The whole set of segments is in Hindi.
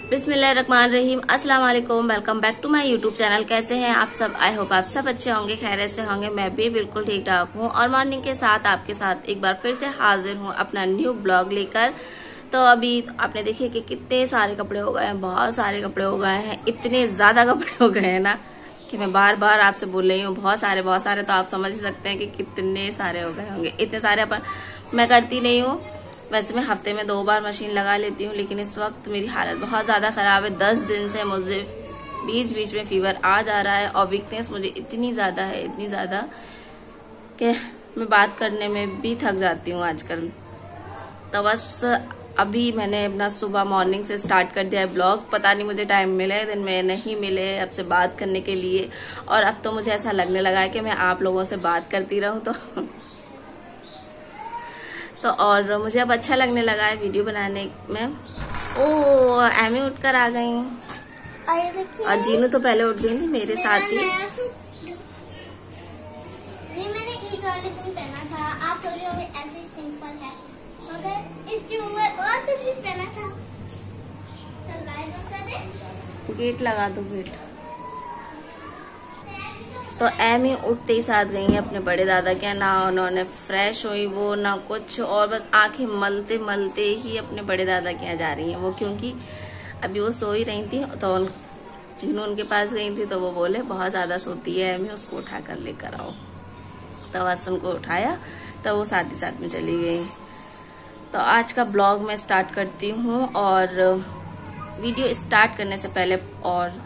बिस्मिल्लाहिर्रहमानिर्रहीम। अस्सलाम वालेकुम। Welcome back to my YouTube channel. कैसे हैं आप सब? आई होप आप सब अच्छे होंगे, खैरियत से होंगे। मैं भी बिल्कुल ठीक ठाक हूँ और मॉर्निंग के साथ आपके साथ एक बार फिर से हाजिर हूँ अपना न्यू ब्लॉग लेकर। तो अभी आपने देखिए कि कितने सारे कपड़े हो गए हैं, बहुत सारे कपड़े हो गए हैं, इतने ज्यादा कपड़े हो गए हैं ना कि मैं बार बार आपसे बोल रही हूँ बहुत सारे। तो आप समझ ही सकते हैं कि कितने सारे हो गए होंगे। इतने सारे अपन मैं करती नहीं हूँ, वैसे मैं हफ्ते में 2 बार मशीन लगा लेती हूँ, लेकिन इस वक्त मेरी हालत बहुत ज़्यादा ख़राब है। 10 दिन से मुझे बीच बीच में फीवर आ जा रहा है और वीकनेस मुझे इतनी ज़्यादा कि मैं बात करने में भी थक जाती हूँ आजकल। तो बस अभी मैंने अपना सुबह मॉर्निंग से स्टार्ट कर दिया है ब्लॉग। पता नहीं मुझे टाइम मिले, दिन में नहीं मिले आपसे बात करने के लिए, और अब तो मुझे ऐसा लगने लगा है कि मैं आप लोगों से बात करती रहूँ तो और मुझे अब अच्छा लगने लगा है वीडियो बनाने में। ओ एमी उठकर आ गई और जीनू तो पहले उठ गई थी मेरे साथ ही। ये मैंने ईद वाले दिन पहना था। आप सोच रहे होंगे ऐसे ही सिंपल है, मगर इसकी ऊपर और कुछ भी पहना था। चल लाइट बंद कर दे, गेट लगा दो गेट। तो एमी उठते ही साथ गई है अपने बड़े दादा के, ना उन्होंने फ्रेश हुई वो ना कुछ, और बस आंखें मलते मलते ही अपने बड़े दादा के यहाँ जा रही हैं वो, क्योंकि अभी वो सो ही रही थी। तो जिन्हों उनके पास गई थी तो वो बोले बहुत ज्यादा सोती है एमी, उसको उठा कर लेकर आओ। तो बस उनको उठाया तो वो साथ ही साथ में चली गई। तो आज का ब्लॉग मैं स्टार्ट करती हूँ, और वीडियो स्टार्ट करने से पहले और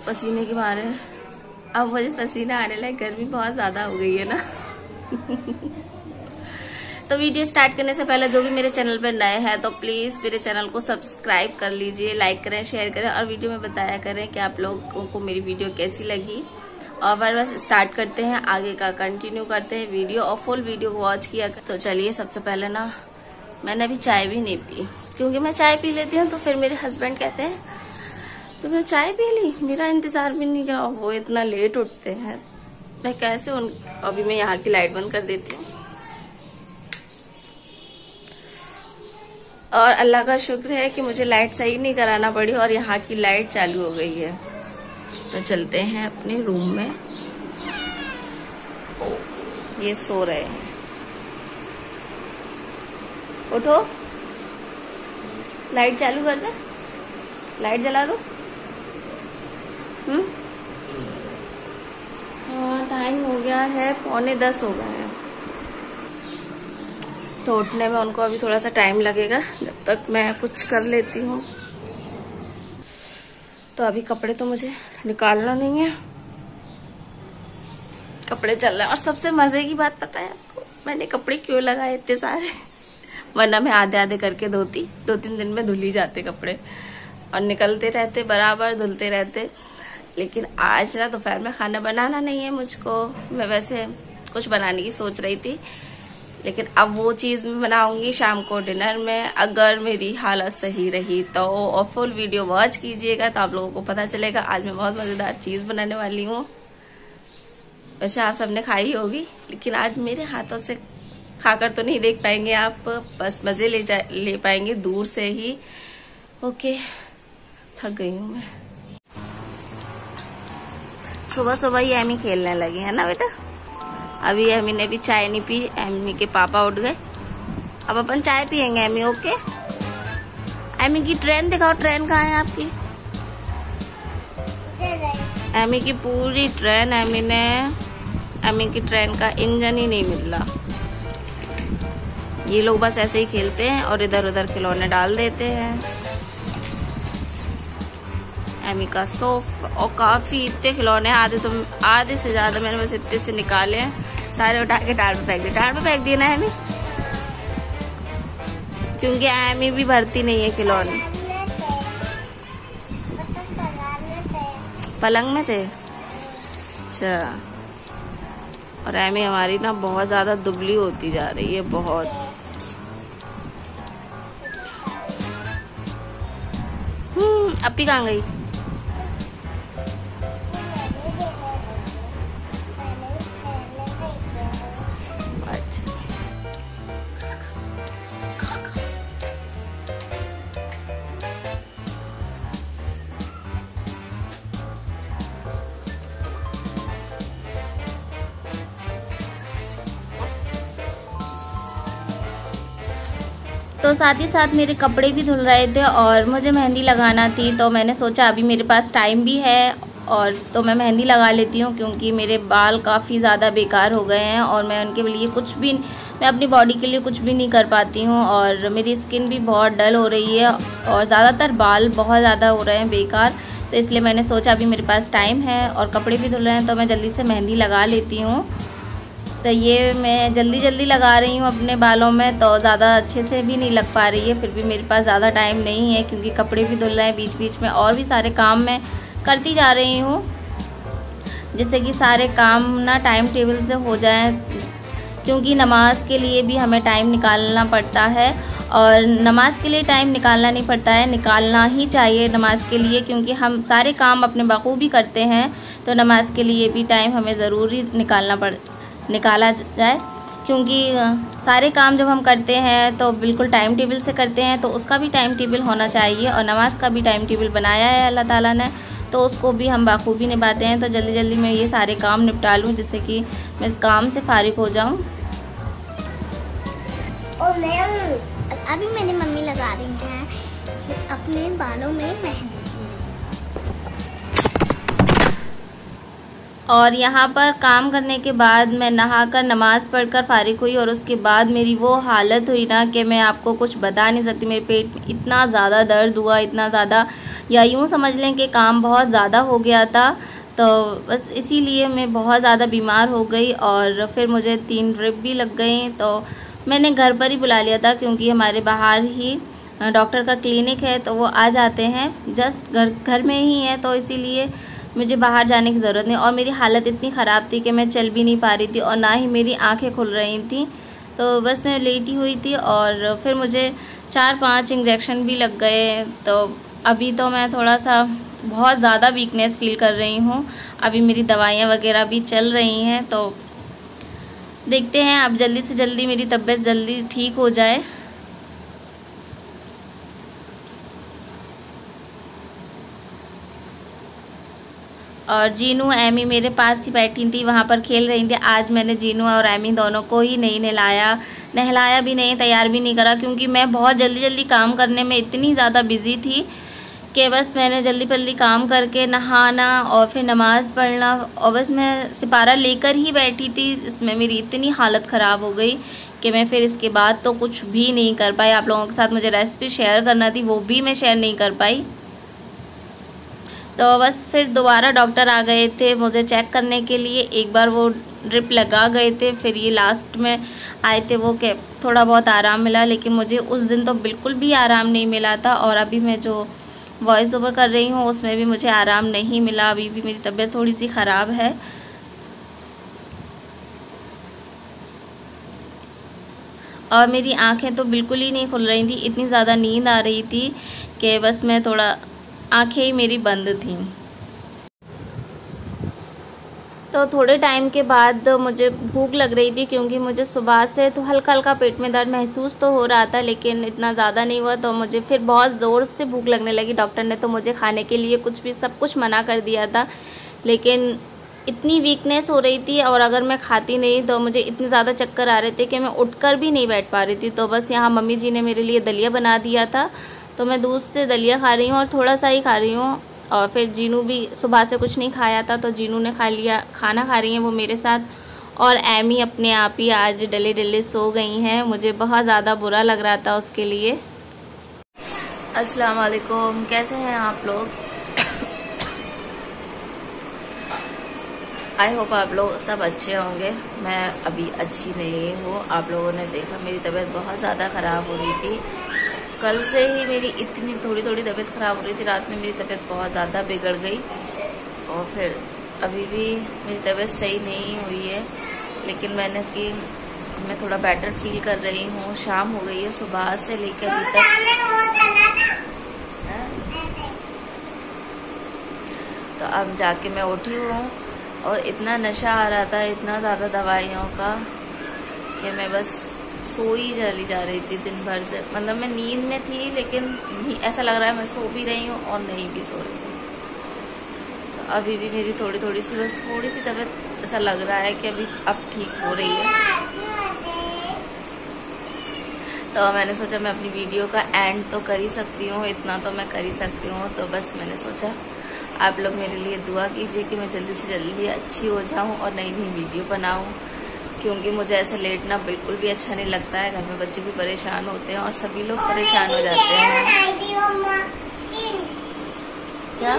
पसीने के मारे अब मुझे पसीना आने लगा, गर्मी बहुत ज्यादा हो गई है ना तो वीडियो स्टार्ट करने से पहले जो भी मेरे चैनल पर नए हैं तो प्लीज मेरे चैनल को सब्सक्राइब कर लीजिए, लाइक करें, शेयर करें, और वीडियो में बताया करें कि आप लोगों को मेरी वीडियो कैसी लगी। और बस स्टार्ट करते हैं, आगे का कंटिन्यू करते हैं वीडियो, और फुल वीडियो वॉच किया। तो चलिए सबसे पहले ना मैंने अभी चाय भी नहीं पी, क्योंकि मैं चाय पी लेती हूँ तो फिर मेरे हस्बैंड कहते हैं तुमने चाय पी ली, मेरा इंतजार भी नहीं करा। वो इतना लेट उठते हैं, मैं कैसे अभी मैं यहाँ की लाइट बंद कर देती हूँ। और अल्लाह का शुक्र है कि मुझे लाइट सही नहीं कराना पड़ी और यहाँ की लाइट चालू हो गई है। तो चलते हैं अपने रूम में। ये सो रहे हैं, उठो, लाइट चालू कर दे, लाइट जला दो। हाँ टाइम हो गया है, 9:45 हो गए हैं। तो उठने में उनको अभी थोड़ा सा टाइम लगेगा, जब तक मैं कुछ कर लेती हूँ। तो अभी कपड़े तो मुझे निकालना नहीं है, कपड़े चल रहे हैं। और सबसे मजे की बात पता है आपको, मैंने कपड़े क्यों लगाए इतने सारे वरना मैं आधे आधे करके धोती, 2-3 दिन में धुल ही जाते कपड़े और निकलते रहते, बराबर धुलते रहते। लेकिन आज ना दोपहर में खाना बनाना नहीं है मुझको। मैं वैसे कुछ बनाने की सोच रही थी, लेकिन अब वो चीज मैं बनाऊंगी शाम को डिनर में, अगर मेरी हालत सही रही तो। और फुल वीडियो वॉच कीजिएगा तो आप लोगों को पता चलेगा। आज मैं बहुत मजेदार चीज बनाने वाली हूँ। वैसे आप सबने खाई होगी, लेकिन आज मेरे हाथों से खाकर तो नहीं देख पाएंगे आप, बस मजे ले पाएंगे दूर से ही। ओके, थक गई हूँ मैं। सुबह सुबह ही एमी खेलने लगी है ना बेटा। अभी एमी ने भी चाय नहीं पी, एमी के पापा उठ गए, अब अपन चाय पियेंगे एमी। ओके, एमी की ट्रेन दिखाओ, ट्रेन कहाँ है आपकी? एमी की पूरी ट्रेन, एमी की ट्रेन का इंजन ही नहीं मिल रहा। ये लोग बस ऐसे ही खेलते हैं और इधर उधर खिलौने डाल देते हैं। एमी का सोफ, और काफी इतने खिलौने, आधे से ज्यादा मैंने बस इतने से निकाले हैं, सारे उठा के टाड़ पे फेंक दिए। टाड़ पे फेंक दिए ना एमी, क्योंकि एमी भी भरती नहीं है खिलौने। पलंग में थे, अच्छा। और एमी हमारी ना बहुत ज्यादा दुबली होती जा रही है, बहुत। अपी कहाँ गई? तो साथ ही साथ मेरे कपड़े भी धुल रहे थे और मुझे मेहंदी लगाना थी, तो मैंने सोचा अभी मेरे पास टाइम भी है और तो मैं मेहंदी लगा लेती हूँ, क्योंकि मेरे बाल काफ़ी ज़्यादा बेकार हो गए हैं और मैं उनके लिए कुछ भी, मैं अपनी बॉडी के लिए कुछ भी नहीं कर पाती हूँ और मेरी स्किन भी बहुत डल हो रही है और ज़्यादातर बाल बहुत ज़्यादा हो रहे हैं बेकार। तो इसलिए मैंने सोचा अभी मेरे पास टाइम है और कपड़े भी धुल रहे हैं, तो मैं जल्दी से मेहंदी लगा लेती हूँ। तो ये मैं जल्दी लगा रही हूँ अपने बालों में, तो ज़्यादा अच्छे से भी नहीं लग पा रही है, फिर भी मेरे पास ज़्यादा टाइम नहीं है क्योंकि कपड़े भी धुल रहे हैं बीच बीच में और भी सारे काम मैं करती जा रही हूँ, जिससे कि सारे काम ना टाइम टेबल से हो जाएं, क्योंकि नमाज़ के लिए भी हमें टाइम निकालना पड़ता है और नमाज़ के लिए टाइम निकालना नहीं पड़ता है, निकालना ही चाहिए नमाज़ के लिए, क्योंकि हम सारे काम अपने बखूबी करते हैं, तो नमाज़ के लिए भी टाइम हमें ज़रूरी निकाला जाए, क्योंकि सारे काम जब हम करते हैं तो बिल्कुल टाइम टेबल से करते हैं, तो उसका भी टाइम टेबल होना चाहिए और नमाज़ का भी टाइम टेबल बनाया है अल्लाह ताला ने, तो उसको भी हम बाखूबी निभाते हैं। तो जल्दी मैं ये सारे काम निपटा लूँ जिससे कि मैं इस काम से फारिग हो जाऊँ। और मैम अभी मेरी मम्मी लगा रही हैं अपने बालों में मेहंदी, और यहाँ पर काम करने के बाद मैं नहाकर नमाज़ पढ़कर फारिग हुई और उसके बाद मेरी वो हालत हुई ना कि मैं आपको कुछ बता नहीं सकती। मेरे पेट में इतना ज़्यादा दर्द हुआ, इतना ज़्यादा, या यूँ समझ लें कि काम बहुत ज़्यादा हो गया था, तो बस इसीलिए मैं बहुत ज़्यादा बीमार हो गई और फिर मुझे 3 ड्रिप भी लग गई। तो मैंने घर पर ही बुला लिया था, क्योंकि हमारे बाहर ही डॉक्टर का क्लिनिक है, तो वो आ जाते हैं, जस्ट घर में ही है, तो इसीलिए मुझे बाहर जाने की ज़रूरत नहीं। और मेरी हालत इतनी ख़राब थी कि मैं चल भी नहीं पा रही थी और ना ही मेरी आंखें खुल रही थी, तो बस मैं लेटी हुई थी और फिर मुझे 4-5 इंजेक्शन भी लग गए। तो अभी तो मैं थोड़ा सा बहुत ज़्यादा वीकनेस फ़ील कर रही हूँ, अभी मेरी दवाइयाँ वगैरह भी चल रही हैं, तो देखते हैं अब जल्दी से जल्दी मेरी तबीयत जल्दी ठीक हो जाए। और जीनू एमी मेरे पास ही बैठी थी, वहाँ पर खेल रही थी। आज मैंने जीनू और एमी दोनों को ही नहीं नहलाया भी नहीं, तैयार भी नहीं करा, क्योंकि मैं बहुत जल्दी काम करने में इतनी ज़्यादा बिज़ी थी कि बस मैंने जल्दी काम करके नहाना और फिर नमाज़ पढ़ना, और बस मैं सिपारा लेकर ही बैठी थी। इसमें मेरी इतनी हालत ख़राब हो गई कि मैं फिर इसके बाद तो कुछ भी नहीं कर पाई। आप लोगों के साथ मुझे रेसिपी शेयर करना थी, वो भी मैं शेयर नहीं कर पाई। तो बस फिर दोबारा डॉक्टर आ गए थे मुझे चेक करने के लिए, एक बार वो ड्रिप लगा गए थे, फिर ये लास्ट में आए थे वो कि थोड़ा बहुत आराम मिला, लेकिन मुझे उस दिन तो बिल्कुल भी आराम नहीं मिला था। और अभी मैं जो वॉइस ओवर कर रही हूँ उसमें भी मुझे आराम नहीं मिला, अभी भी मेरी तबीयत थोड़ी सी ख़राब है। और मेरी आंखें तो बिल्कुल ही नहीं खुल रही थी, इतनी ज़्यादा नींद आ रही थी कि बस मैं थोड़ा आंखें ही मेरी बंद थीं। तो थोड़े टाइम के बाद मुझे भूख लग रही थी, क्योंकि मुझे सुबह से तो हल्का पेट में दर्द महसूस तो हो रहा था, लेकिन इतना ज़्यादा नहीं हुआ, तो मुझे फिर बहुत ज़ोर से भूख लगने लगी। डॉक्टर ने तो मुझे खाने के लिए सब कुछ मना कर दिया था, लेकिन इतनी वीकनेस हो रही थी और अगर मैं खाती नहीं तो मुझे इतने ज़्यादा चक्कर आ रहे थे कि मैं उठकर भी नहीं बैठ पा रही थी। तो बस यहाँ मम्मी जी ने मेरे लिए दलिया बना दिया था, तो मैं दूध से दलिया खा रही हूँ और थोड़ा सा ही खा रही हूँ। और फिर जीनू भी सुबह से कुछ नहीं खाया था, तो जीनू ने खा लिया, खाना खा रही हैं वो मेरे साथ। और एमी अपने आप ही आज डले सो गई हैं, मुझे बहुत ज़्यादा बुरा लग रहा था उसके लिए। अस्सलाम वालेकुम, कैसे हैं आप लोग? आई होप आप लोग सब अच्छे होंगे। मैं अभी अच्छी नहीं हूँ, आप लोगों ने देखा मेरी तबीयत बहुत ज़्यादा ख़राब हो रही थी। कल से ही मेरी इतनी थोड़ी तबीयत ख़राब हो रही थी, रात में मेरी तबीयत बहुत ज़्यादा बिगड़ गई और फिर अभी भी मेरी तबीयत सही नहीं हुई है, लेकिन मैं थोड़ा बेटर फील कर रही हूँ। शाम हो गई है, सुबह से लेकर अभी तक, तो अब जाके मैं उठी हूँ और इतना नशा आ रहा था, इतना ज़्यादा दवाइयों का, कि मैं बस सोई चली जा रही थी दिन भर से। मतलब मैं नींद में थी, लेकिन ऐसा लग रहा है मैं सो भी रही हूँ और नहीं भी सो रही हूँ। तो अभी भी मेरी थोड़ी सी बस थोड़ी सी तबीयत ऐसा लग रहा है कि अभी अब ठीक हो रही है, तो मैंने सोचा मैं अपनी वीडियो का एंड तो कर ही सकती हूँ, इतना तो मैं कर ही सकती हूँ। तो बस मैंने सोचा आप लोग मेरे लिए दुआ कीजिए कि मैं जल्दी से जल्दी अच्छी हो जाऊँ और नई नई वीडियो बनाऊँ, क्योंकि मुझे ऐसा लेटना बिल्कुल भी अच्छा नहीं लगता है। घर में बच्चे भी परेशान होते हैं और सभी लोग परेशान हो जाते हैं। क्या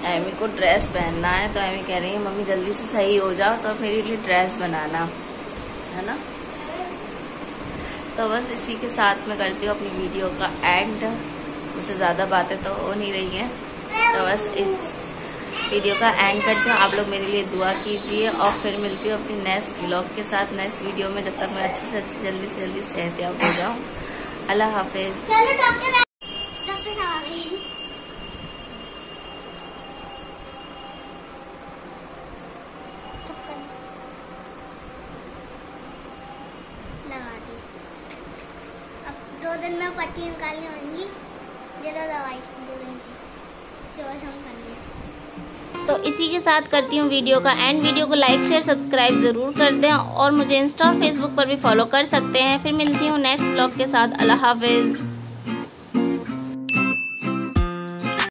एमी को ड्रेस पहनना है, तो एमी कह रही है मम्मी जल्दी से सही हो जाओ तो मेरे लिए ड्रेस बनाना है ना। तो बस इसी के साथ मैं करती हूँ अपनी वीडियो का एंड। उससे ज़्यादा बातें तो हो नहीं रही हैं, तो बस इस वीडियो का एंड करती हूँ। आप लोग मेरे लिए दुआ कीजिए और फिर मिलती हूँ अपनी नेक्स्ट व्लॉग के साथ, नेक्स्ट वीडियो में। जब तक मैं अच्छे से अच्छी जल्दी से जल्दी सेहतयाब हो जाऊँ। अल्लाह हाफिज। अब 2 दिन में पट्टी निकालनी होगी, जरा दवाई 2 दिन की सुबह शाम खानी। तो इसी के साथ करती हूँ वीडियो का एंड। वीडियो को लाइक शेयर सब्सक्राइब ज़रूर कर दें और मुझे इंस्टा और फेसबुक पर भी फॉलो कर सकते हैं। फिर मिलती हूँ नेक्स्ट ब्लॉग के साथ। अल्लाह हाफिज़।